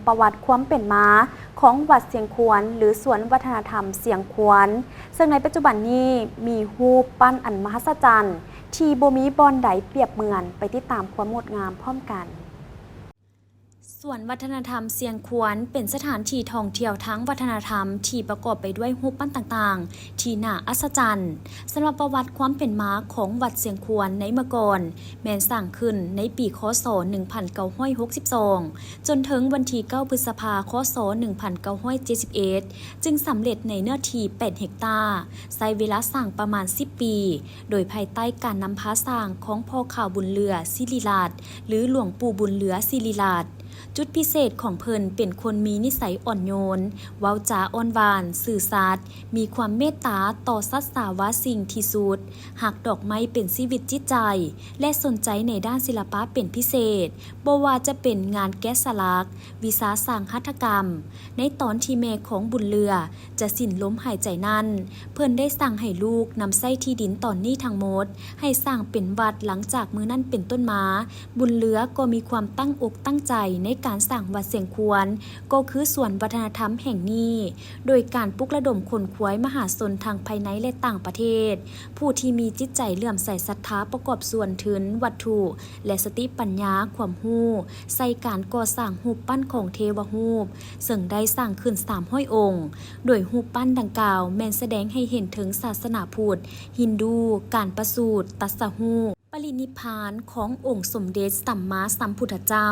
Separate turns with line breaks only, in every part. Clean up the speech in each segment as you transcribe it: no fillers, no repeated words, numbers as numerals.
ประวัติความเป็นมาของวัดเสียงขวนหรือสวนวัฒนธรรมเสียงขวนซึ่งในปัจจุบันนี้มีรูปปั้นอันมหัศจรรย์ที่บ่มีบอนใดเปรียบเหมือนไปติดตามความงดงามพร้อมกันสวนวัฒนธรรมเสียงขวนเป็นสถานที่ท่องเที่ยวทั้งวัฒนธรรมที่ประกอบไปด้วยรูปปั้นต่างๆที่น่าอัศจรรย์สำหรับประวัติความเป็นมาของวัดเสียงขวนในเมื่อก่อนแม้นสร้างขึ้นในปีคศ1962จนถึงวันที่9พฤษภาคมคศ1971จึงสำเร็จในเนื้อที่8เฮกตาร์ใช้เวลาสร้างประมาณ10ปีโดยภายใต้การนำพาสร้างของพ่อข่าวบุญเรือศิริราชหรือหลวงปู่บุญเรือศิริราชจุดพิเศษของเพิ่นเป็นคนมีนิสัยอ่อนโยนเว้าจาอ่อนหวานสื่อสัตย์มีความเมตตาต่อสัตว์สาวาสิ่งที่สุดหักดอกไม้เป็นชีวิตจิตใจและสนใจในด้านศิลปะเป็นพิเศษบ่ว่าจะเป็นงานแกะสลักวิสาสร้างหัตถกรรมในตอนที่แม่ของบุญเรือจะสิ้นลมหายใจนั้นเพิ่นได้สั่งให้ลูกนำไส้ที่ดินตอนนี้ทั้งหมดให้สร้างเป็นวัดหลังจากมื้อนั้นเป็นต้นมาบุญเรือก็มีความตั้งอกตั้งใจในการสร้างวัดเสียงขวนก็คือส่วนวัฒนธรรมแห่งนี้โดยการปลุกระดมคนขวายมหาชนทางภายในและต่างประเทศผู้ที่มีจิตใจเลื่อมใสศรัทธาประกอบส่วนถึงวัตถุและสติปัญญาความรู้ใส่การก่อสร้างรูปปั้นของเทวรูปซึ่งได้สร้างขึ้น300องค์โดยรูปปั้นดังกล่าวแม้นแสดงให้เห็นถึงศาสนาพุทธฮินดูการประสูติตรัสรู้ปรินิพพานขององค์สมเด็จสัมมาสัมพุทธเจ้า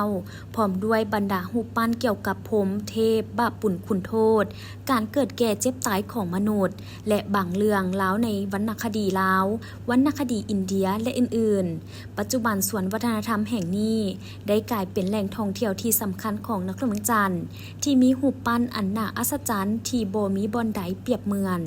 พร้อมด้วยบรรดารูปปั้นเกี่ยวกับพรหมเทพบาปบุญคุณโทษการเกิดแก่เจ็บตายของมนุษย์และบางเรื่องเล่าในวรรณคดีลาววรรณคดีอินเดียและอื่นๆปัจจุบันสวนวัฒนธรรมแห่งนี้ได้กลายเป็นแหล่งท่องเที่ยวที่สำคัญของนครเมืองจันทน์ที่มีรูปปั้นอันน่าอัศจรรย์ที่บ่มีบ่อนใดเปรียบเหมือน